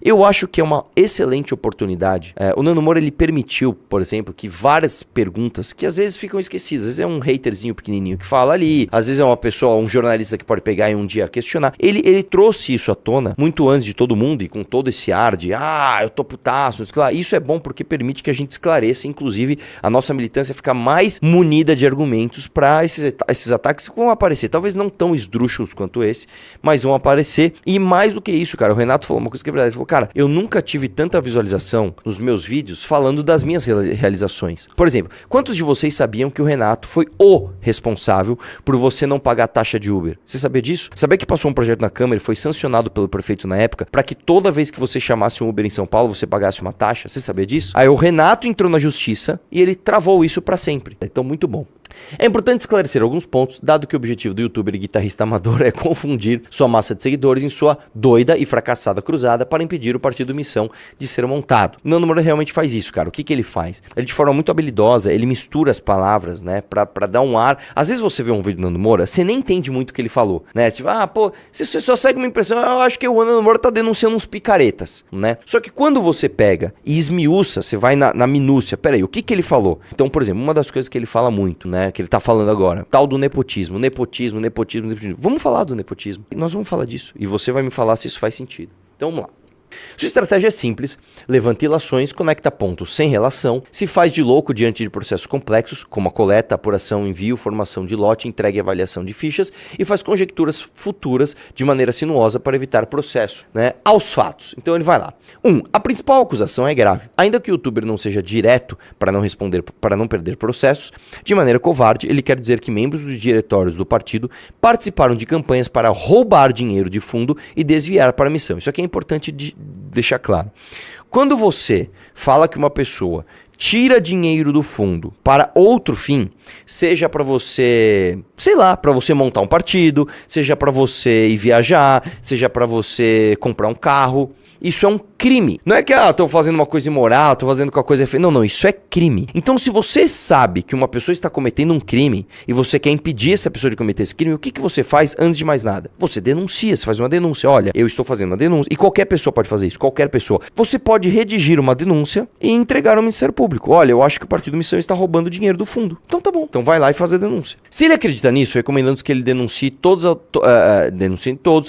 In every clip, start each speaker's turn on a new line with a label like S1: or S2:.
S1: Eu acho que é uma excelente oportunidade. O Nando Moura, ele permitiu, por exemplo, que várias perguntas que às vezes ficam esquecidas. Às vezes é um haterzinho pequenininho que fala ali, às vezes é uma pessoa, um jornalista que pode pegar e um dia questionar. Ele trouxe isso à tona muito antes de todo mundo e com todo esse ar de, eu tô putaço. Isso é bom porque permite que a gente esclareça, inclusive, a nossa militância ficar mais munida de argumentos para esses ataques que vão aparecer. Talvez não tão esdrúxulos quanto esse, mas vão aparecer. E mais do que isso, cara, o Renato falou uma coisa que é verdade. Ele falou, cara, eu nunca tive tanta visualização nos meus vídeos falando das minhas realizações. Por exemplo, quantos de vocês sabiam que o Renato foi o responsável por você não pagar a taxa de Uber? Você sabia disso? Sabia que passou um projeto na Câmara e foi sancionado pelo prefeito na época para que toda vez que você chamasse um Uber em São Paulo, você pagasse uma taxa? Você sabia disso? Aí o Renato entrou na justiça e ele travou isso para sempre. Então, muito bom. É importante esclarecer alguns pontos, dado que o objetivo do youtuber e guitarrista amador é confundir sua massa de seguidores em sua doida e fracassada cruzada para impedir o Partido Missão de ser montado. O Nando Moura realmente faz isso, cara. O que ele faz? Ele, de forma muito habilidosa, ele mistura as palavras, né, pra dar um ar. Às vezes você vê um vídeo do Nando Moura, você nem entende muito o que ele falou, né? Tipo, você só segue uma impressão, eu acho que o Nando Moura tá denunciando uns picaretas, né? Só que quando você pega e esmiuça, você vai na minúcia, peraí, o que ele falou? Então, por exemplo, uma das coisas que ele fala muito, né, que ele tá falando agora, tal do nepotismo. Vamos falar do nepotismo. Nós vamos falar disso. E você vai me falar se isso faz sentido. Então vamos lá. Sua estratégia é simples, levanta ilações, conecta pontos sem relação, se faz de louco diante de processos complexos, como a coleta, apuração, envio, formação de lote, entrega e avaliação de fichas, e faz conjecturas futuras de maneira sinuosa para evitar processo, né? Aos fatos. Então ele vai lá. 1. A principal acusação é grave. Ainda que o youtuber não seja direto para não perder processos, de maneira covarde, ele quer dizer que membros dos diretórios do partido participaram de campanhas para roubar dinheiro de fundo e desviar para a missão. Isso aqui é importante deixar claro. Quando você fala que uma pessoa tira dinheiro do fundo para outro fim, seja para você, sei lá, para você montar um partido, seja para você ir viajar, seja para você comprar um carro, isso é um crime. Não é que, tô fazendo uma coisa imoral, tô fazendo uma coisa feia. Não, isso é crime. Então, se você sabe que uma pessoa está cometendo um crime e você quer impedir essa pessoa de cometer esse crime, o que você faz antes de mais nada? Você denuncia, você faz uma denúncia. Olha, eu estou fazendo uma denúncia. E qualquer pessoa pode fazer isso, qualquer pessoa. Você pode redigir uma denúncia e entregar ao Ministério Público. Olha, eu acho que o Partido Missão está roubando dinheiro do fundo. Então tá bom. Então vai lá e faz a denúncia. Se ele acredita nisso, recomendamos que ele denuncie todos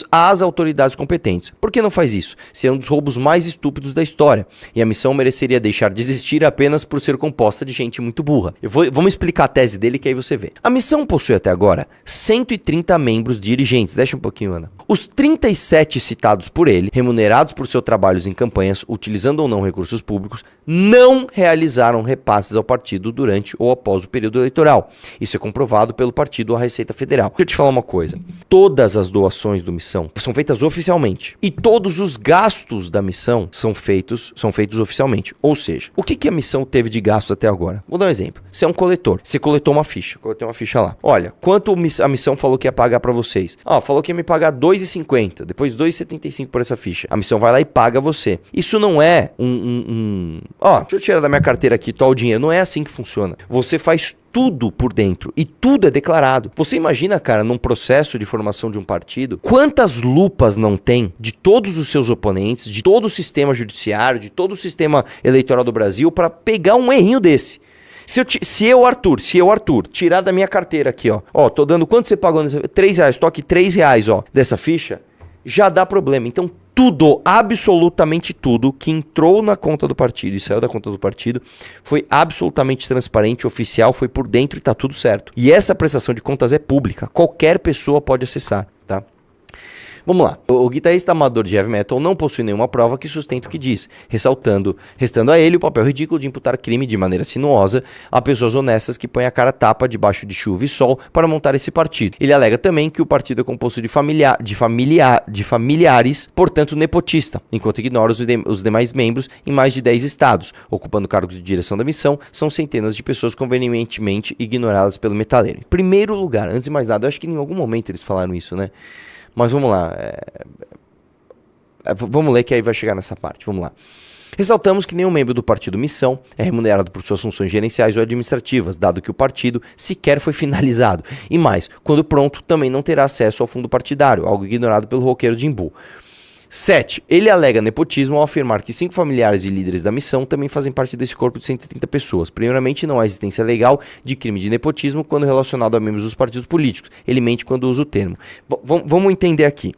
S1: as autoridades competentes. Por que não faz isso? Se é um dos roubos mais estúpidos da história. E a missão mereceria deixar de existir apenas por ser composta de gente muito burra. Vamos explicar a tese dele que aí você vê. A missão possui até agora 130 membros dirigentes. Deixa um pouquinho, Ana. Os 37 citados por ele, remunerados por seus trabalhos em campanhas, utilizando ou não recursos públicos, não realizaram repasses ao partido durante ou após o período eleitoral. Isso é comprovado pelo partido ou a Receita Federal. Deixa eu te falar uma coisa. Todas as doações do Missão são feitas oficialmente. E todos os gastos da missão são feitos oficialmente. Ou seja, o que a missão teve de gasto até agora? Vou dar um exemplo. Você é um coletor. Você coletou uma ficha. Coletei uma ficha lá. Olha, quanto a missão falou que ia pagar pra vocês? Falou que ia me pagar R$2,50. Depois R$2,75 por essa ficha. A missão vai lá e paga você. Isso não é deixa eu tirar da minha carteira aqui, o dinheiro. Não é assim que funciona. Você faz tudo por dentro e tudo é declarado. Você imagina, cara, num processo de formação de um partido, quantas lupas não tem de todos os seus oponentes, de todo o sistema judiciário, de todo o sistema eleitoral do Brasil para pegar um errinho desse. Se eu, Arthur, tirar da minha carteira aqui, tô dando, quanto você pagou nessa? R$3, tô aqui R$3, dessa ficha, já dá problema. Então, tudo, absolutamente tudo que entrou na conta do partido e saiu da conta do partido foi absolutamente transparente, oficial, foi por dentro e tá tudo certo. E essa prestação de contas é pública, qualquer pessoa pode acessar, tá? Vamos lá. O guitarrista amador de heavy metal não possui nenhuma prova que sustente o que diz, restando a ele o papel ridículo de imputar crime de maneira sinuosa a pessoas honestas que põem a cara a tapa debaixo de chuva e sol para montar esse partido. Ele alega também que o partido é composto de familiares, portanto nepotista, enquanto ignora os demais membros em mais de 10 estados. Ocupando cargos de direção da missão, são centenas de pessoas convenientemente ignoradas pelo metaleiro. Em primeiro lugar, antes de mais nada, eu acho que em algum momento eles falaram isso, né? Mas vamos lá, vamos ler que aí vai chegar nessa parte, vamos lá. Ressaltamos que nenhum membro do partido Missão é remunerado por suas funções gerenciais ou administrativas, dado que o partido sequer foi finalizado. E mais, quando pronto, também não terá acesso ao fundo partidário, algo ignorado pelo roqueiro de Imbu. 7. Ele alega nepotismo ao afirmar que 5 familiares e líderes da missão também fazem parte desse corpo de 130 pessoas. Primeiramente, não há existência legal de crime de nepotismo quando relacionado a membros dos partidos políticos. Ele mente quando usa o termo. Vamos entender aqui.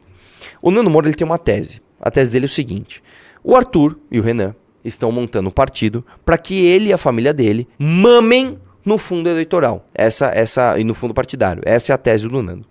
S1: O Nando Moura ele tem uma tese. A tese dele é o seguinte. O Arthur e o Renan estão montando um partido para que ele e a família dele mamem no fundo eleitoral. E no fundo partidário. Essa é a tese do Nando.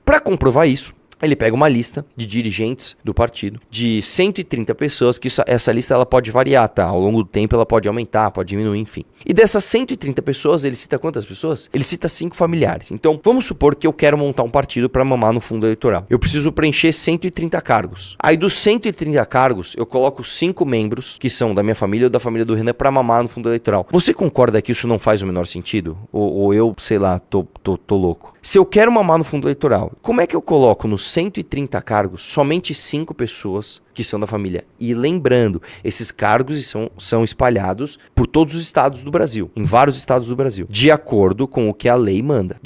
S1: Para comprovar isso, ele pega uma lista de dirigentes do partido, de 130 pessoas, que essa lista ela pode variar, tá? Ao longo do tempo ela pode aumentar, pode diminuir, enfim. E dessas 130 pessoas, ele cita quantas pessoas? Ele cita 5 familiares. Então, vamos supor que eu quero montar um partido para mamar no fundo eleitoral. Eu preciso preencher 130 cargos. Aí dos 130 cargos, eu coloco 5 membros, que são da minha família ou da família do Renan, para mamar no fundo eleitoral. Você concorda que isso não faz o menor sentido? Ou eu, sei lá, tô louco? Se eu quero mamar no fundo eleitoral, como é que eu coloco nos 130 cargos somente 5 pessoas que são da família? E lembrando, esses cargos são espalhados por todos os estados do Brasil, em vários estados do Brasil, de acordo com o que a lei manda.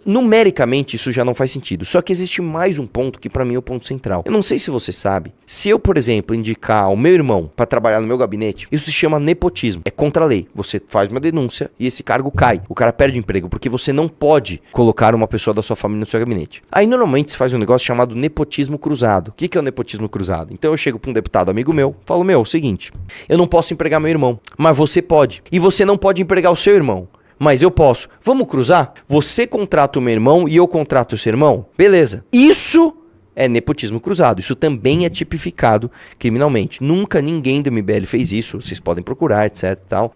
S1: Numericamente, isso já não faz sentido. Só que existe mais um ponto que pra mim é o ponto central. Eu não sei se você sabe, se eu, por exemplo, indicar o meu irmão pra trabalhar no meu gabinete, isso se chama nepotismo. É contra a lei. Você faz uma denúncia e esse cargo cai. O cara perde o emprego, porque você não pode colocar uma pessoa da sua família no seu gabinete. Aí, normalmente, se faz um negócio chamado nepotismo cruzado. O que é o nepotismo cruzado? Então, eu chego pra um deputado amigo meu, falo, é o seguinte, eu não posso empregar meu irmão, mas você pode. E você não pode empregar o seu irmão, mas eu posso. Vamos cruzar? Você contrata o meu irmão e eu contrato o seu irmão? Beleza. Isso é nepotismo cruzado. Isso também é tipificado criminalmente. Nunca ninguém do MBL fez isso. Vocês podem procurar, etc. Tal.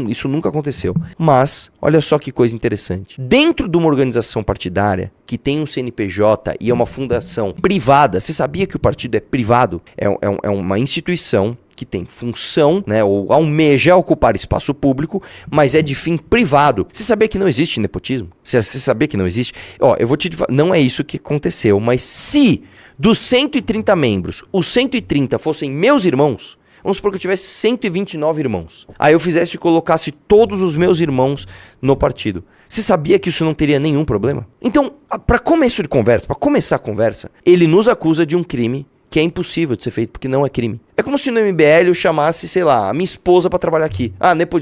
S1: Isso nunca aconteceu. Mas, olha só que coisa interessante. Dentro de uma organização partidária que tem um CNPJ e é uma fundação privada, você sabia que o partido é privado? É uma instituição que tem função, né, ou almeja ocupar espaço público, mas é de fim privado. Você sabia que não existe nepotismo? Você sabia que não existe? Ó, eu vou te dizer, não é isso que aconteceu, mas se dos 130 membros, os 130 fossem meus irmãos, vamos supor que eu tivesse 129 irmãos, aí eu fizesse e colocasse todos os meus irmãos no partido. Você sabia que isso não teria nenhum problema? Então, para começar a conversa, ele nos acusa de um crime que é impossível de ser feito, porque não é crime. É como se no MBL eu chamasse, sei lá, a minha esposa pra trabalhar aqui.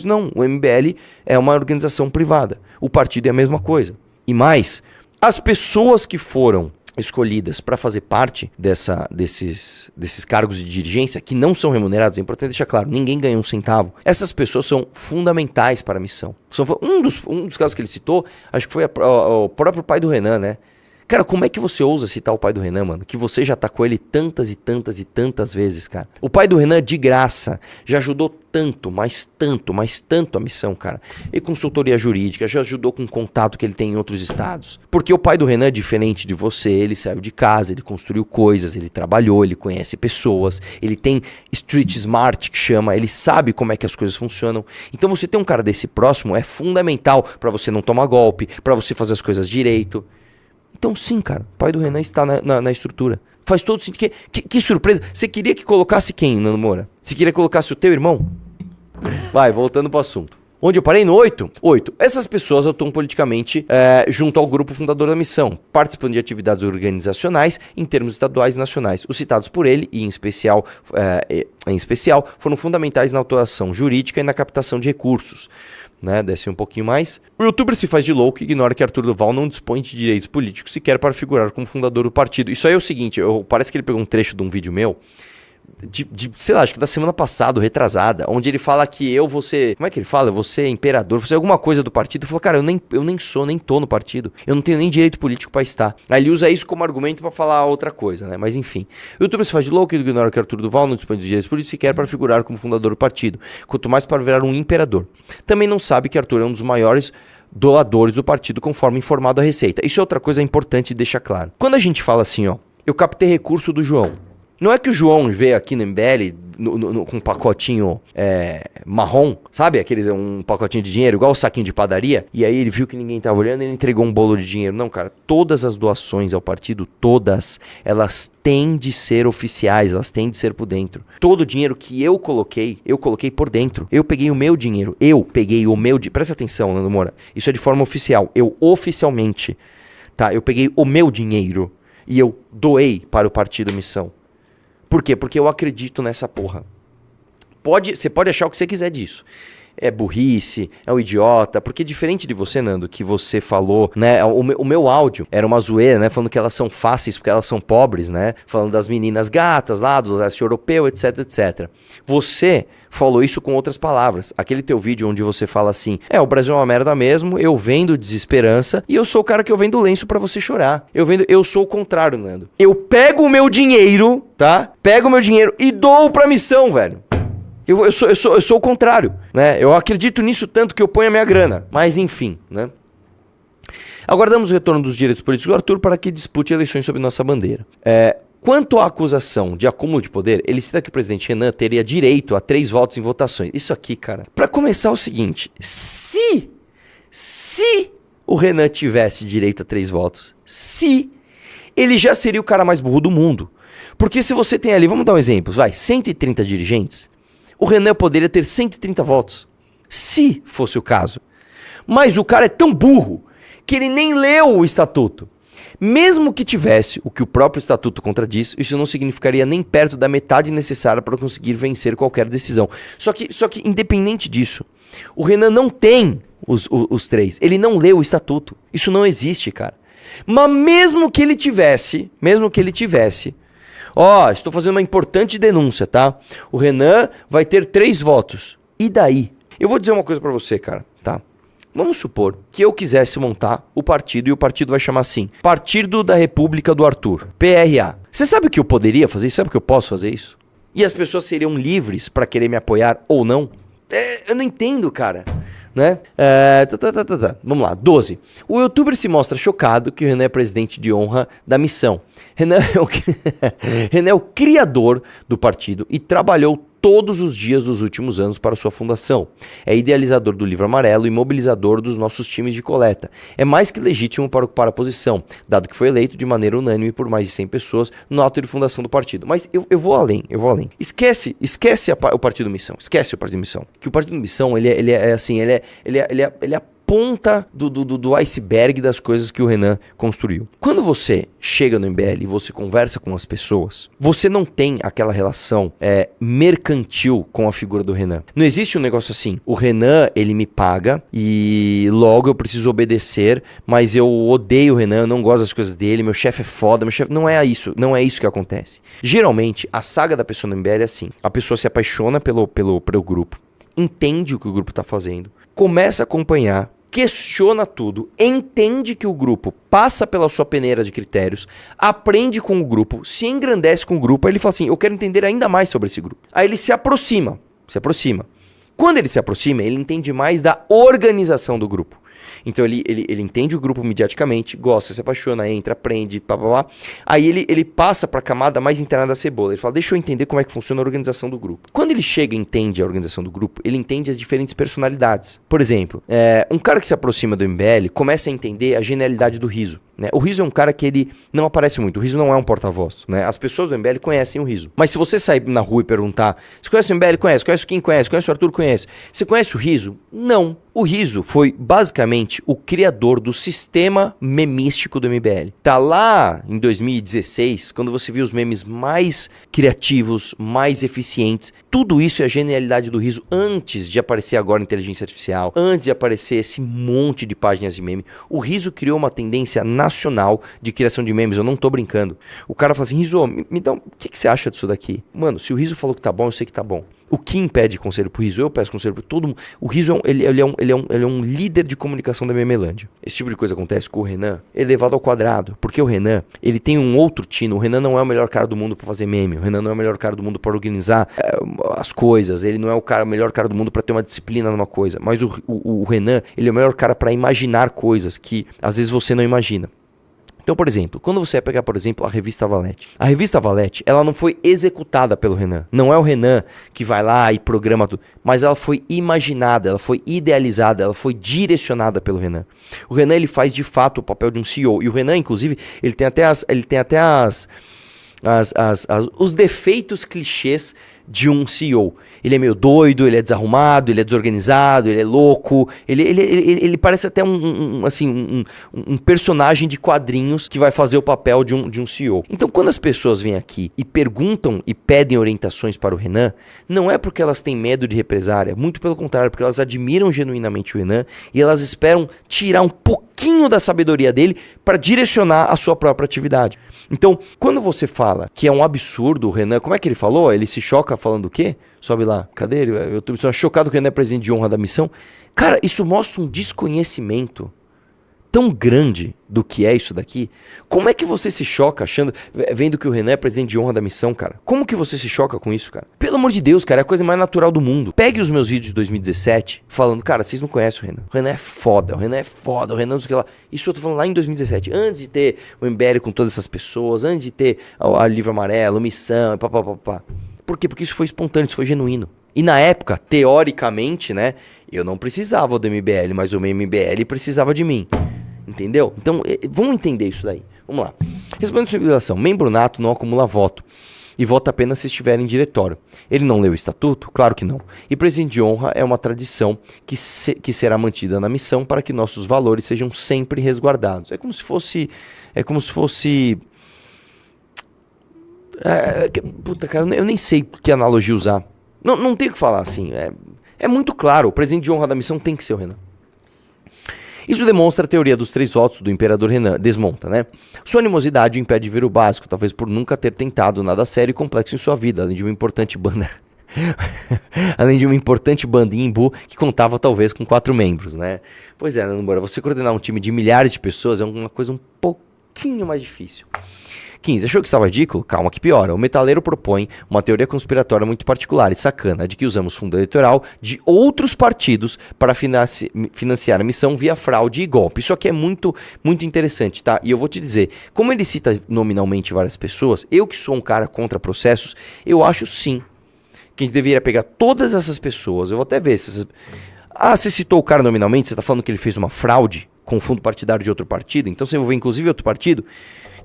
S1: Não, o MBL é uma organização privada. O partido é a mesma coisa. E mais, as pessoas que foram escolhidas para fazer parte desses cargos de dirigência, que não são remunerados, é importante deixar claro, ninguém ganha um centavo. Essas pessoas são fundamentais para a missão. Um dos casos que ele citou, acho que foi o próprio pai do Renan, né? Cara, como é que você ousa citar o pai do Renan, mano? Que você já tá com ele tantas e tantas e tantas vezes, cara. O pai do Renan, de graça, já ajudou tanto, mas tanto a missão, cara. E consultoria jurídica, já ajudou com contato que ele tem em outros estados. Porque o pai do Renan é diferente de você, ele saiu de casa, ele construiu coisas, ele trabalhou, ele conhece pessoas, ele tem street smart, que chama, ele sabe como é que as coisas funcionam. Então você ter um cara desse próximo é fundamental pra você não tomar golpe, pra você fazer as coisas direito. Então sim, cara, o pai do Renan está na estrutura. Faz todo sentido. Que surpresa. Você queria que colocasse quem, Nando Moura? Você queria que colocasse o teu irmão? Vai, voltando pro assunto. Onde eu parei? No 8? 8. Essas pessoas atuam politicamente junto ao grupo fundador da missão, participando de atividades organizacionais em termos estaduais e nacionais. Os citados por ele, e em especial, foram fundamentais na atuação jurídica e na captação de recursos. Né, desce um pouquinho mais. O youtuber se faz de louco e ignora que Arthur Duval não dispõe de direitos políticos sequer para figurar como fundador do partido. Isso aí é o seguinte, parece que ele pegou um trecho de um vídeo meu, sei lá, acho que da semana passada, retrasada, onde ele fala que eu vou ser, como é que ele fala? Eu vou ser imperador, vou ser alguma coisa do partido. Ele falou, cara, eu nem tô no partido, eu não tenho nem direito político pra estar. Aí ele usa isso como argumento pra falar outra coisa, né? Mas enfim, o youtuber se faz de louco e ignora que Arthur Duval não dispõe de direitos políticos sequer para figurar como fundador do partido, quanto mais para virar um imperador. Também não sabe que Arthur é um dos maiores doadores do partido, conforme informado a Receita. Isso é outra coisa importante de deixar claro. Quando a gente fala assim, ó, eu captei recurso do João. Não é que o João veio aqui no MBL com um pacotinho marrom, sabe? Um pacotinho de dinheiro, igual o saquinho de padaria. E aí ele viu que ninguém tava olhando e ele entregou um bolo de dinheiro. Não, cara, todas as doações ao partido, todas, elas têm de ser oficiais, elas têm de ser por dentro. Todo o dinheiro que eu coloquei por dentro. Eu peguei o meu dinheiro, presta atenção, Nando Moura, isso é de forma oficial. Eu oficialmente, tá? Eu peguei o meu dinheiro e eu doei para o Partido Missão. Por quê? Porque eu acredito nessa porra. Você pode achar o que você quiser disso. É burrice, é um idiota, porque diferente de você, Nando, que você falou, né, o meu áudio era uma zoeira, né, falando que elas são fáceis porque elas são pobres, né, falando das meninas gatas lá, do leste europeu, etc, etc. Você falou isso com outras palavras. Aquele teu vídeo onde você fala assim, o Brasil é uma merda mesmo, eu vendo desesperança e eu sou o cara que eu vendo lenço pra você chorar. Eu sou o contrário, Nando. Eu pego o meu dinheiro, tá? Pego o meu dinheiro e dou pra missão, velho. Eu sou o contrário, né? Eu acredito nisso tanto que eu ponho a minha grana. Mas enfim, né? Aguardamos o retorno dos direitos políticos do Arthur para que dispute eleições sob nossa bandeira. Quanto à acusação de acúmulo de poder, ele cita que o presidente Renan teria direito a 3 votos em votações. Isso aqui, cara. Para começar, é o seguinte. Se o Renan tivesse direito a 3 votos, ele já seria o cara mais burro do mundo. Porque se você tem ali, vamos dar um exemplo, 130 dirigentes... O Renan poderia ter 130 votos, se fosse o caso. Mas o cara é tão burro que ele nem leu o estatuto. Mesmo que tivesse o que o próprio estatuto contradiz, isso não significaria nem perto da metade necessária para conseguir vencer qualquer decisão. Só que independente disso, o Renan não tem os 3. Ele não leu o estatuto. Isso não existe, cara. Mas mesmo que ele tivesse... estou fazendo uma importante denúncia, tá? O Renan vai ter 3 votos. E daí? Eu vou dizer uma coisa pra você, cara, tá? Vamos supor que eu quisesse montar o partido e o partido vai chamar assim: Partido da República do Arthur, PRA. Você sabe o que eu poderia fazer isso? Sabe o que eu posso fazer isso? E as pessoas seriam livres pra querer me apoiar ou não? Eu não entendo, cara. Né? Vamos lá, 12. O youtuber se mostra chocado que o Renan é presidente de honra da missão. Renan é o criador do partido e trabalhou todos os dias dos últimos anos para sua fundação. É idealizador do Livro Amarelo e mobilizador dos nossos times de coleta. É mais que legítimo para ocupar a posição, dado que foi eleito de maneira unânime por mais de 100 pessoas no ato de fundação do partido. Mas eu vou além. Esquece o Partido Missão. Esquece o Partido Missão. Que o Partido Missão, ele é a ponta do iceberg das coisas que o Renan construiu. Quando você chega no MBL e você conversa com as pessoas, você não tem aquela relação mercantil com a figura do Renan. Não existe um negócio assim, o Renan, ele me paga e logo eu preciso obedecer, mas eu odeio o Renan, não gosto das coisas dele, meu chefe é foda, não é isso que acontece. Geralmente, a saga da pessoa no MBL é assim, a pessoa se apaixona pelo grupo, entende o que o grupo tá fazendo, começa a acompanhar, questiona tudo, entende que o grupo passa pela sua peneira de critérios, aprende com o grupo, se engrandece com o grupo, aí ele fala assim, eu quero entender ainda mais sobre esse grupo. Aí ele se aproxima. Quando ele se aproxima, ele entende mais da organização do grupo. Então ele entende o grupo mediaticamente, gosta, se apaixona, entra, aprende, blá. Aí ele passa para a camada mais interna da cebola. Ele fala, deixa eu entender como é que funciona a organização do grupo. Quando ele chega e entende a organização do grupo, ele entende as diferentes personalidades. Por exemplo, um cara que se aproxima do MBL começa a entender a genialidade do Riso. Né? O Riso é um cara que ele não aparece muito. O Riso não é um porta-voz. Né? As pessoas do MBL conhecem o Riso. Mas se você sair na rua e perguntar, você conhece o MBL? Conhece. Conhece quem conhece? Conhece o Arthur? Conhece. Você conhece o Riso? Não. O Riso foi basicamente o criador do sistema memístico do MBL. Tá lá em 2016, quando você viu os memes mais criativos, mais eficientes. Tudo isso é a genialidade do Riso antes de aparecer agora a inteligência artificial, antes de aparecer esse monte de páginas de meme. O Riso criou uma tendência nacional de criação de memes, eu não tô brincando. O cara fala assim, Riso, me dá o que você acha disso daqui? Mano, se o Riso falou que tá bom, eu sei que tá bom. O Kim pede conselho pro Riso, eu peço conselho pro todo mundo. O Riso ele é um líder de comunicação da Memelândia. Esse tipo de coisa acontece com o Renan elevado ao quadrado. Porque o Renan, ele tem um outro tino. O Renan não é o melhor cara do mundo pra fazer meme. O Renan não é o melhor cara do mundo pra organizar as coisas. Ele não é o melhor cara do mundo pra ter uma disciplina numa coisa. Mas o Renan, ele é o melhor cara pra imaginar coisas que às vezes você não imagina. Então, por exemplo, quando você pegar, por exemplo, a Revista Valete. A Revista Valete, ela não foi executada pelo Renan. Não é o Renan que vai lá e programa tudo. Mas ela foi imaginada, ela foi idealizada, ela foi direcionada pelo Renan. O Renan, ele faz de fato o papel de um CEO. E o Renan, inclusive, ele tem até as os defeitos clichês de um CEO. Ele é meio doido, ele é desarrumado, ele é desorganizado, ele é louco, ele parece até um personagem de quadrinhos que vai fazer o papel de um CEO. Então, quando as pessoas vêm aqui e perguntam e pedem orientações para o Renan, não é porque elas têm medo de represária, muito pelo contrário, porque elas admiram genuinamente o Renan e elas esperam tirar um pouquinho da sabedoria dele para direcionar a sua própria atividade. Então, quando você fala que é um absurdo o Renan, como é que ele falou? Ele se choca falando o quê? Sobe lá, cadê ele? Eu tô chocado que ele não é presidente de honra da missão. Cara, isso mostra um desconhecimento tão grande do que é isso daqui. Como é que você se choca vendo que o Renan é presidente de honra da missão, cara? Como que você se choca com isso, cara? Pelo amor de Deus, cara, é a coisa mais natural do mundo. Pegue os meus vídeos de 2017 falando, cara, vocês não conhecem o Renan. O Renan é foda, o Renan é foda, o Renan não sei o que lá. Isso eu tô falando lá em 2017, antes de ter o MBL com todas essas pessoas, antes de ter a Livro Amarelo, Missão e papapá. Por quê? Porque isso foi espontâneo, isso foi genuíno. E na época, teoricamente, né, eu não precisava do MBL, mas o MBL precisava de mim. Entendeu? Então, vamos entender isso daí. Vamos lá. Respondendo a sua ligação, membro nato não acumula voto e vota apenas se estiver em diretório. Ele não leu o estatuto? Claro que não. E presidente de honra é uma tradição que será mantida na missão para que nossos valores sejam sempre resguardados. É como se fosse... puta, cara, eu nem sei que analogia usar. Não tenho o que falar assim. É muito claro, o presidente de honra da missão tem que ser o Renan. Isso demonstra a teoria dos 3 votos do imperador Renan. Desmonta, né? Sua animosidade o impede de ver o básico, talvez por nunca ter tentado nada sério e complexo em sua vida, além de uma importante banda... além de uma importante banda em Imbu que contava talvez com 4 membros, né? Pois é, Namora, você coordenar um time de milhares de pessoas é uma coisa um pouquinho mais difícil. 15. Achou que estava ridículo? Calma que piora. O metaleiro propõe uma teoria conspiratória muito particular e sacana, de que usamos fundo eleitoral de outros partidos para financiar a missão via fraude e golpe. Isso aqui é muito, muito interessante, tá? E eu vou te dizer, como ele cita nominalmente várias pessoas, eu que sou um cara contra processos, eu acho sim que a gente deveria pegar todas essas pessoas, eu vou até ver se essas... Ah, você citou o cara nominalmente, você está falando que ele fez uma fraude com fundo partidário de outro partido, então você vai ver inclusive outro partido.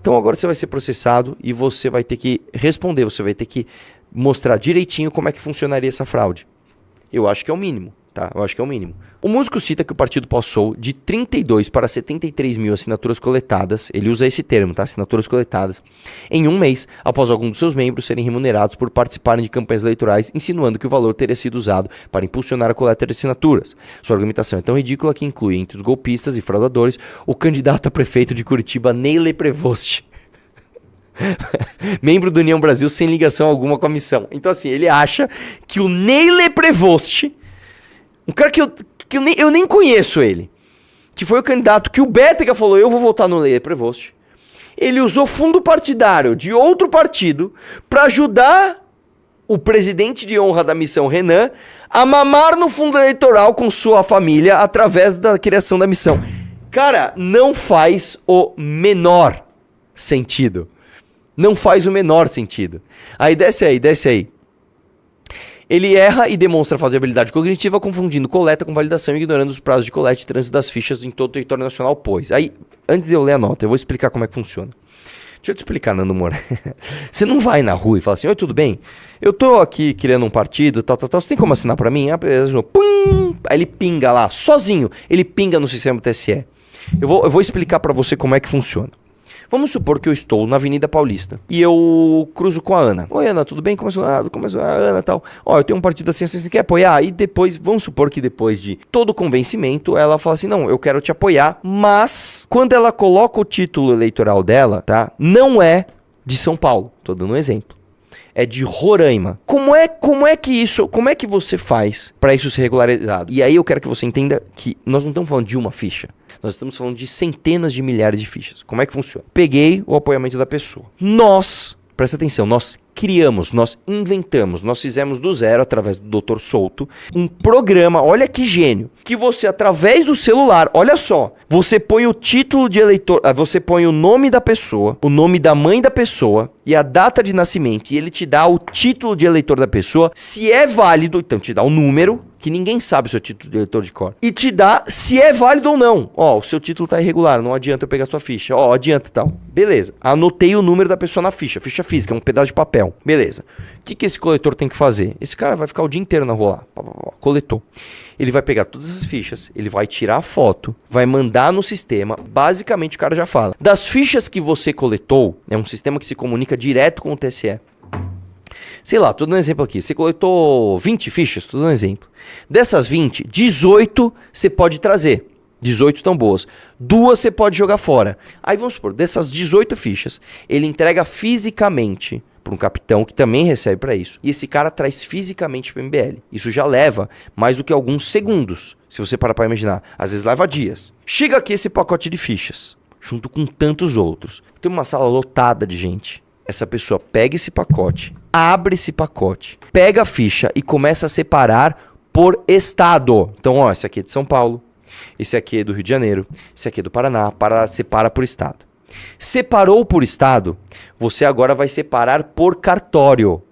S1: Então agora você vai ser processado e você vai ter que responder, você vai ter que mostrar direitinho como é que funcionaria essa fraude. Eu acho que é o mínimo, tá? Eu acho que é o mínimo. O músico cita que o partido passou de 32 para 73 mil assinaturas coletadas, ele usa esse termo, tá? Assinaturas coletadas, em um mês, após alguns dos seus membros serem remunerados por participarem de campanhas eleitorais, insinuando que o valor teria sido usado para impulsionar a coleta de assinaturas. Sua argumentação é tão ridícula que inclui, entre os golpistas e fraudadores, o candidato a prefeito de Curitiba, Neile Prevost. Membro do União Brasil sem ligação alguma com a missão. Então assim, ele acha que o Neile Prevost, um cara que eu nem conheço ele, que foi o candidato que o Bétega falou, eu vou votar no Neile Prevost, ele usou fundo partidário de outro partido para ajudar o presidente de honra da missão, Renan, a mamar no fundo eleitoral com sua família através da criação da missão. Cara, não faz o menor sentido. Não faz o menor sentido. Aí desce aí. Ele erra e demonstra falta de habilidade cognitiva, confundindo coleta com validação e ignorando os prazos de coleta e trânsito das fichas em todo o território nacional, pois. Aí, antes de eu ler a nota, eu vou explicar como é que funciona. Deixa eu te explicar, Nando Moura. Você não vai na rua e fala assim, oi, tudo bem? Eu tô aqui criando um partido, tal. Você tem como assinar pra mim? Pum! Aí ele pinga lá, sozinho. Ele pinga no sistema do TSE. Eu vou explicar pra você como é que funciona. Vamos supor que eu estou na Avenida Paulista e eu cruzo com a Ana. Oi, Ana, tudo bem? Começou a Ana e tal. Ó, eu tenho um partido assim, você quer apoiar? E depois, vamos supor que depois de todo o convencimento, ela fala assim, não, eu quero te apoiar, mas quando ela coloca o título eleitoral dela, tá? Não é de São Paulo, tô dando um exemplo. É de Roraima. Como é que você faz para isso ser regularizado? E aí eu quero que você entenda que nós não estamos falando de uma ficha. Nós estamos falando de centenas de milhares de fichas. Como é que funciona? Peguei o apoiamento da pessoa. Presta atenção, nós criamos, nós inventamos, nós fizemos do zero, através do Dr. Souto, um programa, olha que gênio, que você, através do celular, olha só, você põe o título de eleitor, você põe o nome da pessoa, o nome da mãe da pessoa e a data de nascimento, e ele te dá o título de eleitor da pessoa, se é válido, então te dá o número, que ninguém sabe o seu título de eleitor de cor, e te dá se é válido ou não. Ó, o seu título tá irregular, não adianta eu pegar sua ficha. Ó, adianta e tal. Beleza. Anotei o número da pessoa na ficha física, é um pedaço de papel. Beleza. O que esse coletor tem que fazer? Esse cara vai ficar o dia inteiro na rua lá. Coletou. Ele vai pegar todas as fichas, ele vai tirar a foto, vai mandar no sistema. Basicamente o cara já fala. Das fichas que você coletou, é um sistema que se comunica direto com o TSE. Sei lá, tô dando um exemplo aqui. Você coletou 20 fichas, tô dando um exemplo. Dessas 20, 18 você pode trazer. 18 tão boas. 2 você pode jogar fora. Aí vamos supor, dessas 18 fichas, ele entrega fisicamente para um capitão que também recebe para isso. E esse cara traz fisicamente para o MBL. Isso já leva mais do que alguns segundos, se você parar para imaginar. Às vezes leva dias. Chega aqui esse pacote de fichas, junto com tantos outros. Tem uma sala lotada de gente. Essa pessoa pega esse pacote, abre esse pacote, pega a ficha e começa a separar por estado. Então, ó, esse aqui é de São Paulo, esse aqui é do Rio de Janeiro, esse aqui é do Paraná, separa por estado. Separou por estado, você agora vai separar por cartório.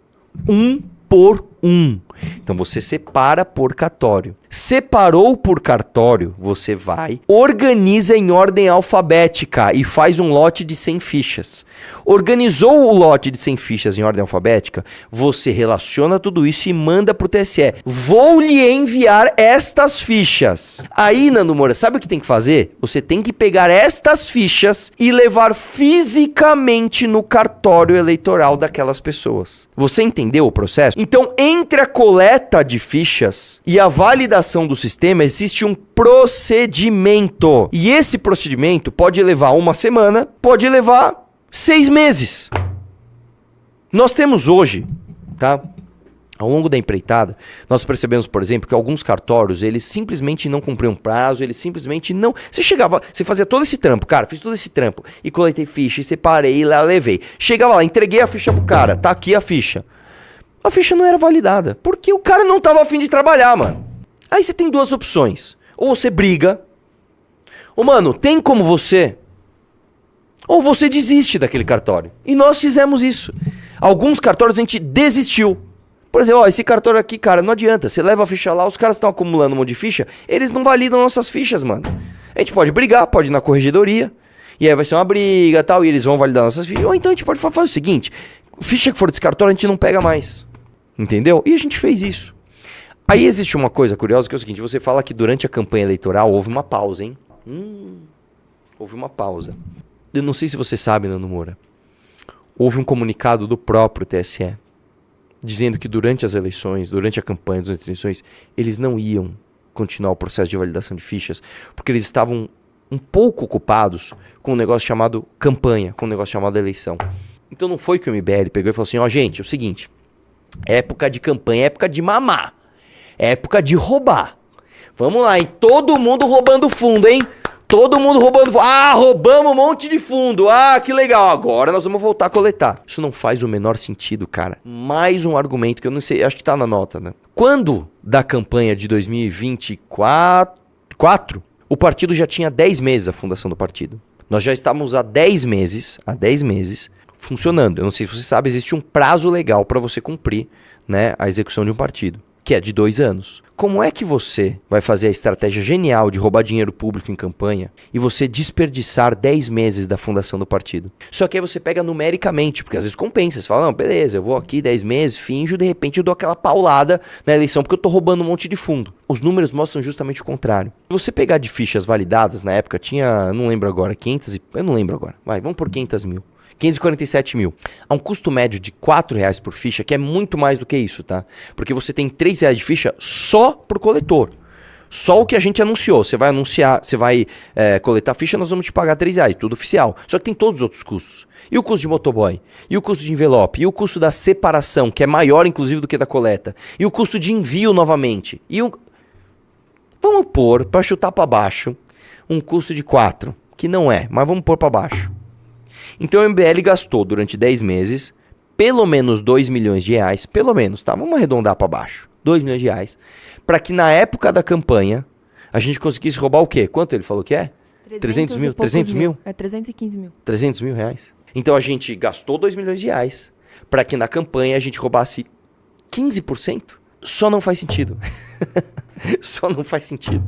S1: Um por um. Então você separa por cartório. Separou por cartório, você vai, organiza em ordem alfabética e faz um lote de 100 fichas. Organizou o lote de 100 fichas em ordem alfabética, você relaciona tudo isso e manda para o TSE. Vou lhe enviar estas fichas. Aí, Nando Moura, sabe o que tem que fazer? Você tem que pegar estas fichas e levar fisicamente no cartório eleitoral daquelas pessoas. Você entendeu o processo? Então, entre a coleta de fichas e a validação do sistema, existe um procedimento. E esse procedimento pode levar uma semana, pode levar 6 meses. Nós temos hoje, tá? Ao longo da empreitada, nós percebemos, por exemplo, que alguns cartórios, eles simplesmente não cumpriam prazo, eles simplesmente não... Você chegava, você fazia todo esse trampo, cara, fiz todo esse trampo, e coletei ficha, e separei, e lá levei. Chegava lá, entreguei a ficha pro cara, tá aqui a ficha. A ficha não era validada, porque o cara não tava a fim de trabalhar, mano. Aí você tem duas opções. Ou você briga, ou mano, tem como você... Ou você desiste daquele cartório. E nós fizemos isso. Alguns cartórios a gente desistiu. Por exemplo, ó, esse cartório aqui, cara, não adianta. Você leva a ficha lá, os caras estão acumulando um monte de ficha, eles não validam nossas fichas, mano. A gente pode brigar, pode ir na corregedoria, e aí vai ser uma briga e tal, e eles vão validar nossas fichas. Ou então a gente pode fazer o seguinte, ficha que for desse cartório a gente não pega mais. Entendeu? E a gente fez isso. Aí existe uma coisa curiosa que é o seguinte, você fala que durante a campanha eleitoral houve uma pausa, hein? Houve uma pausa. Eu não sei se você sabe, Nando Moura. Houve um comunicado do próprio TSE dizendo que durante as eleições, durante a campanha das eleições, eles não iam continuar o processo de validação de fichas, porque eles estavam um pouco ocupados com um negócio chamado campanha, com um negócio chamado eleição. Então não foi que o MBL pegou e falou assim, ó, gente, é o seguinte, época de campanha, época de mamar, época de roubar. Vamos lá, hein? Todo mundo roubando fundo, hein? Todo mundo roubando fundo. Ah, roubamos um monte de fundo. Ah, que legal. Agora nós vamos voltar a coletar. Isso não faz o menor sentido, cara. Mais um argumento que eu não sei, acho que tá na nota, né? Quando da campanha de 2024, o partido já tinha 10 meses a fundação do partido. Nós já estávamos há 10 meses funcionando. Eu não sei se você sabe, existe um prazo legal para você cumprir, né, a execução de um partido, que é de 2 anos. Como é que você vai fazer a estratégia genial de roubar dinheiro público em campanha e você desperdiçar 10 meses da fundação do partido? Só que aí você pega numericamente, porque às vezes compensa. Você fala, não, beleza, eu vou aqui 10 meses, finjo, de repente eu dou aquela paulada na eleição porque eu tô roubando um monte de fundo. Os números mostram justamente o contrário. Se você pegar de fichas validadas, na época tinha, não lembro agora, 500 e... Eu não lembro agora. Vai, vamos por 500 mil. 547 mil. Há um custo médio de R$4 por ficha, que é muito mais do que isso, tá? Porque você tem R$3 de ficha só por coletor. Só o que a gente anunciou. Você vai anunciar, você vai coletar ficha, nós vamos te pagar R$3, tudo oficial. Só que tem todos os outros custos. E o custo de motoboy? E o custo de envelope? E o custo da separação, que é maior, inclusive, do que da coleta? E o custo de envio novamente? Vamos pôr, para chutar para baixo, um custo de 4, que não é, mas vamos pôr para baixo. Então o MBL gastou durante 10 meses pelo menos 2 milhões de reais, pelo menos, tá? Vamos arredondar para baixo. 2 milhões de reais, para que na época da campanha a gente conseguisse roubar o quê? Quanto ele falou que é? 300 mil? 300 mil?
S2: É 315 mil.
S1: 300 mil reais. Então a gente gastou 2 milhões de reais para que na campanha a gente roubasse 15%. Só não faz sentido. Só não faz sentido.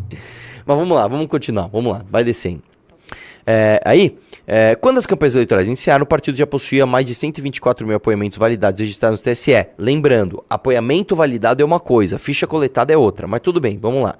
S1: Mas vamos lá, vamos continuar. Vamos lá, vai descendo. Quando as campanhas eleitorais iniciaram, o partido já possuía mais de 124 mil apoiamentos validados registrados no TSE. Lembrando, apoiamento validado é uma coisa, ficha coletada é outra. Mas tudo bem, vamos lá.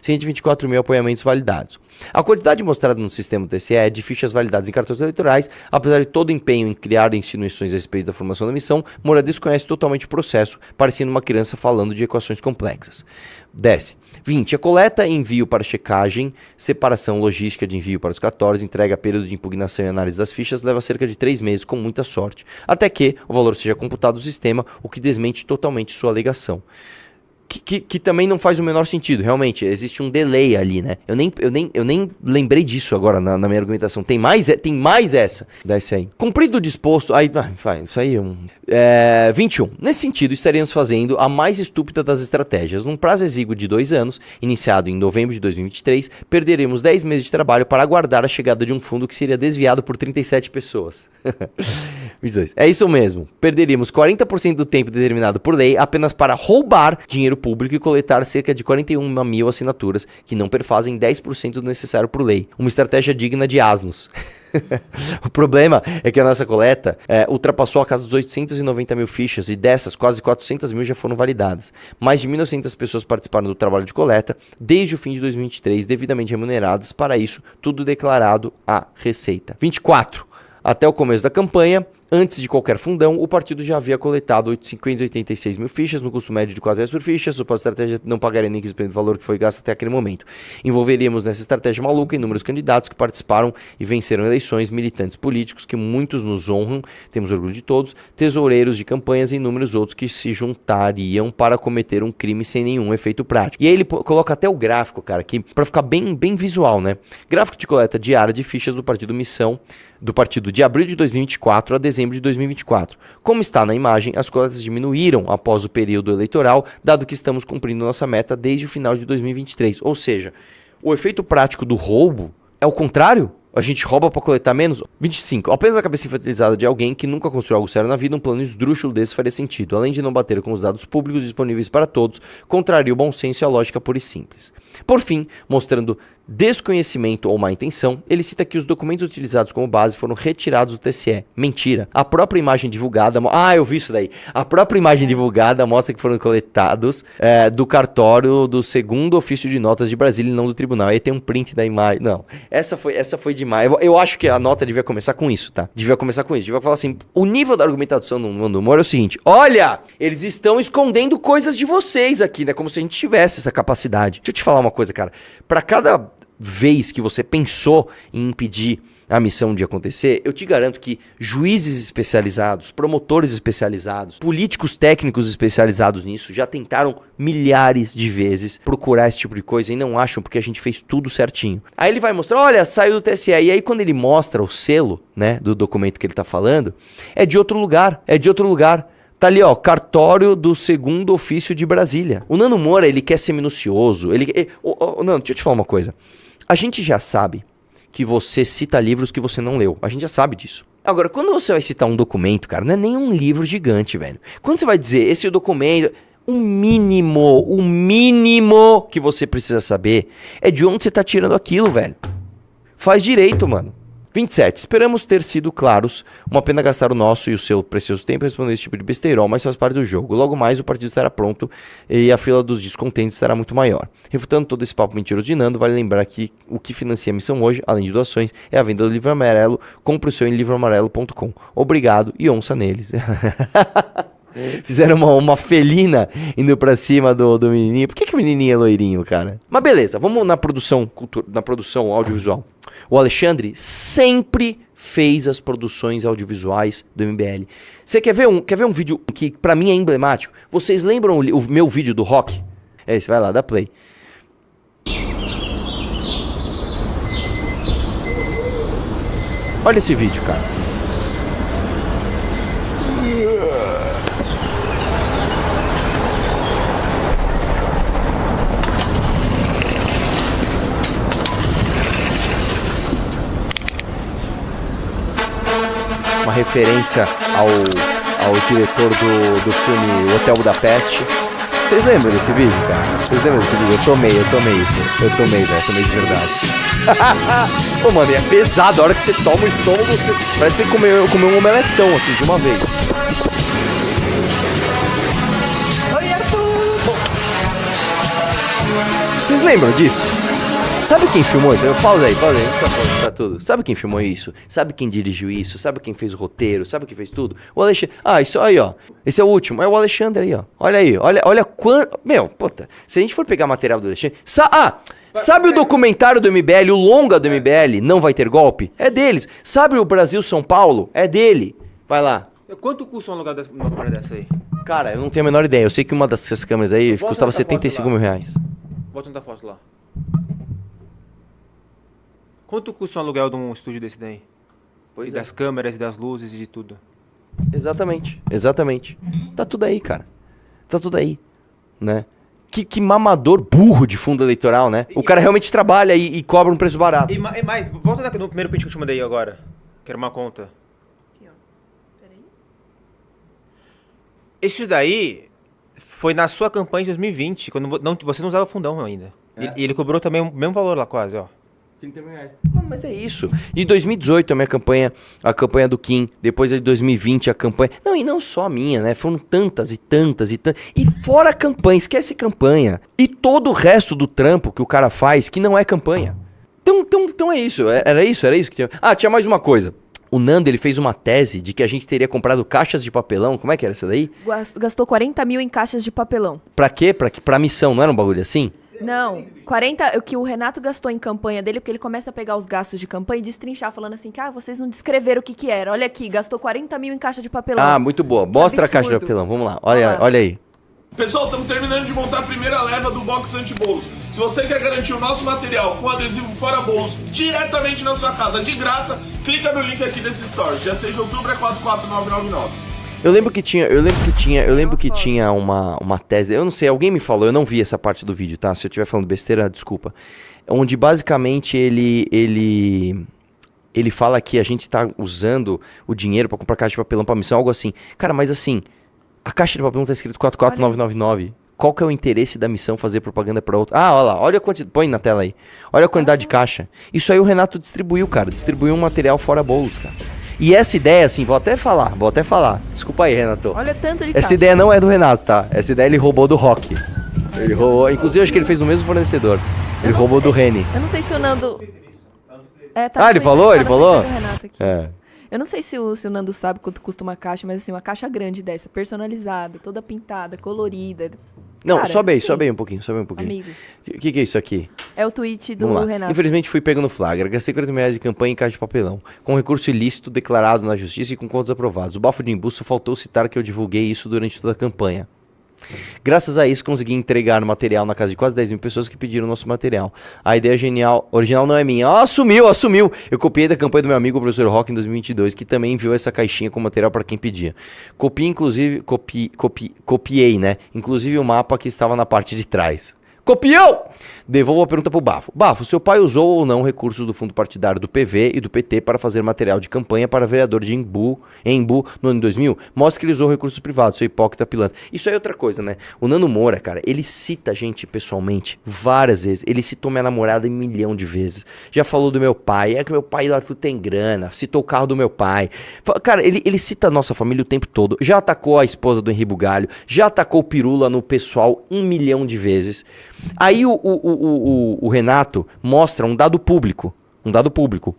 S1: 124 mil apoiamentos validados. A quantidade mostrada no sistema do TSE de fichas validadas em cartões eleitorais, apesar de todo o empenho em criar insinuações a respeito da formação da missão, Moura desconhece totalmente o processo, parecendo uma criança falando de equações complexas. Desce. 20. A coleta e envio para checagem, separação logística de envio para os cartórios, entrega, período de impugnação e análise das fichas leva cerca de 3 meses, com muita sorte, até que o valor seja computado no sistema, o que desmente totalmente sua alegação. Que também não faz o menor sentido, realmente, existe um delay ali, né? Eu nem lembrei disso agora na minha argumentação. Tem mais essa. Desce aí. Cumprido o disposto... Isso aí é um... 21. Nesse sentido, estaríamos fazendo a mais estúpida das estratégias. Num prazo exíguo de 2 anos, iniciado em novembro de 2023, perderemos 10 meses de trabalho para aguardar a chegada de um fundo que seria desviado por 37 pessoas. 22. É isso mesmo. Perderíamos 40% do tempo determinado por lei apenas para roubar dinheiro público e coletar cerca de 41 mil assinaturas que não perfazem 10% do necessário por lei. Uma estratégia digna de asnos. O problema é que a nossa coleta ultrapassou a casa dos 890 mil fichas e dessas, quase 400 mil já foram validadas. Mais de 1.900 pessoas participaram do trabalho de coleta desde o fim de 2023, devidamente remuneradas para isso, tudo declarado à Receita. 24. Até o começo da campanha, antes de qualquer fundão, o partido já havia coletado 586 mil fichas, no custo médio de R$4 por ficha. Suposta estratégia não pagaria nem 15% do valor que foi gasto até aquele momento. Envolveríamos nessa estratégia maluca inúmeros candidatos que participaram e venceram eleições, militantes políticos que muitos nos honram, temos orgulho de todos, tesoureiros de campanhas e inúmeros outros que se juntariam para cometer um crime sem nenhum efeito prático. E aí ele coloca até o gráfico, cara, aqui, para ficar bem visual, né? Gráfico de coleta diária de fichas do partido Missão, do partido de abril de 2024 a dezembro de 2024. Como está na imagem, as coletas diminuíram após o período eleitoral, dado que estamos cumprindo nossa meta desde o final de 2023. Ou seja, o efeito prático do roubo é o contrário? A gente rouba para coletar menos? 25. Apenas a cabeça infantilizada de alguém que nunca construiu algo sério na vida, um plano esdrúxulo desse faria sentido. Além de não bater com os dados públicos disponíveis para todos, contraria o bom senso e a lógica pura e simples. Por fim, mostrando desconhecimento ou má intenção, ele cita que os documentos utilizados como base foram retirados do TSE. Mentira. A própria imagem divulgada... eu vi isso daí. A própria imagem divulgada mostra que foram coletados do cartório do segundo ofício de notas de Brasília e não do tribunal. Aí tem um print da imagem. Não, essa foi demais. Eu acho que a nota devia começar com isso, tá? Devia falar assim, o nível da argumentação no Nando Moura é o seguinte: olha, eles estão escondendo coisas de vocês aqui, né? Como se a gente tivesse essa capacidade. Deixa eu te falar uma coisa, cara. Pra cada vez que você pensou em impedir a missão de acontecer, eu te garanto que juízes especializados, promotores especializados, políticos técnicos especializados nisso já tentaram milhares de vezes procurar esse tipo de coisa e não acham, porque a gente fez tudo certinho. Aí ele vai mostrar, olha, saiu do TSE. E aí quando ele mostra o selo, né, do documento que ele tá falando, é de outro lugar. Tá ali, ó, cartório do segundo ofício de Brasília. O Nando Moura, ele quer ser minucioso. Nando, deixa eu te falar uma coisa. A gente já sabe que você cita livros que você não leu. A gente já sabe disso. Agora, quando você vai citar um documento, cara, não é nem um livro gigante, velho. Quando você vai dizer esse documento... O mínimo que você precisa saber é de onde você tá tirando aquilo, velho. Faz direito, mano. 27. Esperamos ter sido claros. Uma pena gastar o nosso e o seu precioso tempo respondendo esse tipo de besteirol, mas faz parte do jogo. Logo mais o partido estará pronto e a fila dos descontentes será muito maior. Refutando todo esse papo mentiroso de Nando, vale lembrar que o que financia a missão hoje, além de doações, é a venda do livro amarelo. Compre o seu em livroamarelo.com. Obrigado e onça neles. Fizeram uma felina indo pra cima do menininho. Por que o menininho é loirinho, cara? Mas beleza, vamos na produção audiovisual. O Alexandre sempre fez as produções audiovisuais do MBL. Você quer ver um vídeo que pra mim é emblemático? Vocês lembram o meu vídeo do rock? É esse, vai lá, dá play. Olha esse vídeo, cara. referência ao diretor do filme Hotel Budapeste. Vocês lembram desse vídeo, cara? Vocês lembram desse vídeo? Eu tomei isso. Eu tomei de verdade. Pô, mano, é pesado. A hora que você toma o estômago, parece que você comeu um omeletão, assim, de uma vez. Vocês lembram disso? Sabe quem filmou isso? Pausa aí, não precisa pausar tudo. Sabe quem filmou isso? Sabe quem dirigiu isso? Sabe quem fez o roteiro? Sabe quem fez tudo? O Alexandre. Ah, isso aí, ó. Esse é o último. É o Alexandre aí, ó. Olha aí, olha quanto. Meu, puta. Se a gente for pegar material do Alexandre. Sabe o documentário do MBL, o longa do MBL, Não Vai Ter Golpe? É deles. Sabe o Brasil São Paulo? É dele. Vai lá.
S2: Quanto custa uma câmera dessa aí?
S1: Cara, eu não tenho a menor ideia. Eu sei que uma dessas câmeras aí custava 75 mil reais.
S2: Bota outra foto lá. Quanto custa um aluguel de um estúdio desse daí?
S1: Pois
S2: e das câmeras, e das luzes, e de tudo.
S1: Exatamente. Tá tudo aí, cara. Tá tudo aí, né? Que mamador burro de fundo eleitoral, né? O cara realmente trabalha e cobra um preço barato.
S2: E mais, volta no primeiro print que eu te mandei agora. Que era uma conta.
S3: Aqui, ó. Peraí.
S2: Isso daí foi na sua campanha de 2020, quando você não usava fundão ainda.
S1: É.
S2: E ele cobrou também o mesmo valor lá quase, ó.
S1: 30 mil reais. Mano, mas é isso. De 2018 a minha campanha, a campanha do Kim. Depois de 2020 a campanha. Não, e não só a minha, né? Foram tantas. E fora a campanha, esquece campanha. E todo o resto do trampo que o cara faz que não é campanha. Então é isso. Era isso que tinha. Ah, tinha mais uma coisa. O Nando, ele fez uma tese de que a gente teria comprado caixas de papelão. Como é que era essa daí?
S3: Gastou 40 mil em caixas de papelão.
S1: Pra quê? Pra missão, não era um bagulho assim?
S3: Não, 40, o que o Renato gastou em campanha dele, porque ele começa a pegar os gastos de campanha e destrinchar, falando assim, vocês não descreveram o que era. Olha aqui, gastou 40 mil em caixa de papelão.
S1: Ah, muito boa. Mostra a caixa de papelão, vamos lá. Olha aí.
S4: Pessoal, estamos terminando de montar a primeira leva do box anti-bolos. Se você quer garantir o nosso material com adesivo fora bolos diretamente na sua casa, de graça, clica no link aqui desse store. Dia 6 de outubro é 44999.
S1: Eu lembro que tinha uma tese, eu não sei, alguém me falou, eu não vi essa parte do vídeo, tá? Se eu estiver falando besteira, desculpa. Onde basicamente ele fala que a gente tá usando o dinheiro pra comprar caixa de papelão pra missão, algo assim. Cara, mas assim, a caixa de papelão tá escrito 44999. Qual que é o interesse da missão fazer propaganda pra outra? Ah, olha lá, olha a quantidade, põe na tela aí. Olha a quantidade de caixa. Isso aí o Renato distribuiu, cara, distribuiu um material fora bolos, cara. E essa ideia, assim, vou até falar. Desculpa aí, Renato.
S3: Olha tanto de
S1: Essa
S3: caixa.
S1: ideia não é do Renato, tá? Essa ideia ele roubou do Rock. Ele roubou, inclusive acho que ele fez no mesmo fornecedor. Ele roubou do Reni.
S3: Eu não sei se o Nando...
S1: Ele falou?
S3: Eu não sei se o Nando sabe quanto custa uma caixa, mas assim, uma caixa grande dessa, personalizada, toda pintada, colorida.
S1: Não,
S3: Cara,
S1: sobe
S3: assim,
S1: aí um pouquinho.
S3: Amigo.
S1: O que é isso aqui?
S3: É o tweet do
S1: Vamos lá.
S3: Renato.
S1: Infelizmente fui pego no flagra. Gastei 40 mil reais de campanha em caixa de papelão. Com recurso ilícito declarado na justiça e com contas aprovados. O bafo de embusto faltou citar que eu divulguei isso durante toda a campanha. Graças a isso consegui entregar material na casa de quase 10 mil pessoas que pediram nosso material. A ideia genial, original não é minha. Assumiu. Eu copiei da campanha do meu amigo o professor Rock em 2022, que também enviou essa caixinha com material para quem pedia. Copiei, né? Inclusive o mapa que estava na parte de trás. Copiou! Devolvo a pergunta pro Bafo. Bafo, seu pai usou ou não recursos do fundo partidário do PV e do PT para fazer material de campanha para vereador de Embu no ano 2000? Mostra que ele usou recursos privados, seu hipócrita pilantra. Isso aí é outra coisa, né? O Nando Moura, cara, ele cita a gente pessoalmente várias vezes. Ele citou minha namorada 1 milhão de vezes. Já falou do meu pai. É que meu pai do Arthur tem grana. Citou o carro do meu pai. Cara, ele cita a nossa família o tempo todo. Já atacou a esposa do Henri Bugalho. Já atacou o Pirula no pessoal 1 milhão de vezes. Aí o Renato mostra um dado público.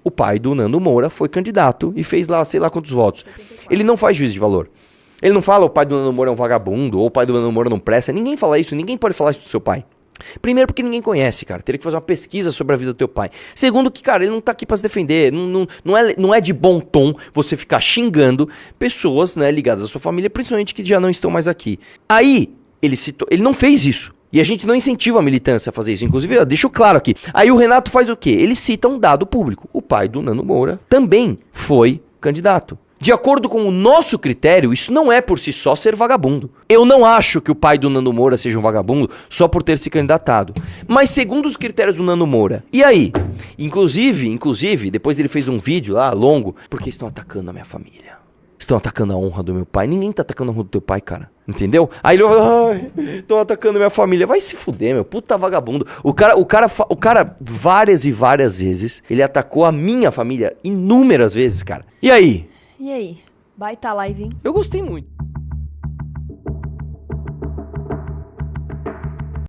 S1: O pai do Nando Moura foi candidato e fez lá, sei lá quantos votos. Ele não faz juízo de valor. Ele não fala o pai do Nando Moura é um vagabundo, ou o pai do Nando Moura não presta. Ninguém fala isso, ninguém pode falar isso do seu pai. Primeiro porque ninguém conhece, cara. Teria que fazer uma pesquisa sobre a vida do teu pai. Segundo que, cara, ele não tá aqui pra se defender. Não é de bom tom você ficar xingando pessoas, né, ligadas à sua família, principalmente que já não estão mais aqui. Aí, ele não fez isso. E a gente não incentiva a militância a fazer isso. Inclusive, eu deixo claro aqui. Aí o Renato faz o quê? Ele cita um dado público. O pai do Nando Moura também foi candidato. De acordo com o nosso critério, isso não é por si só ser vagabundo. Eu não acho que o pai do Nando Moura seja um vagabundo só por ter se candidatado. Mas segundo os critérios do Nando Moura. E aí? Inclusive, depois ele fez um vídeo lá, longo, porque estão atacando a minha família. estão atacando a honra do meu pai. Ninguém tá atacando a honra do teu pai, cara. Entendeu? Aí ele vai, estão atacando minha família. Vai se fuder, meu. Puta vagabundo. O cara, várias e várias vezes, ele atacou a minha família inúmeras vezes, cara. E aí?
S3: E aí? Baita live, hein?
S1: Eu gostei muito.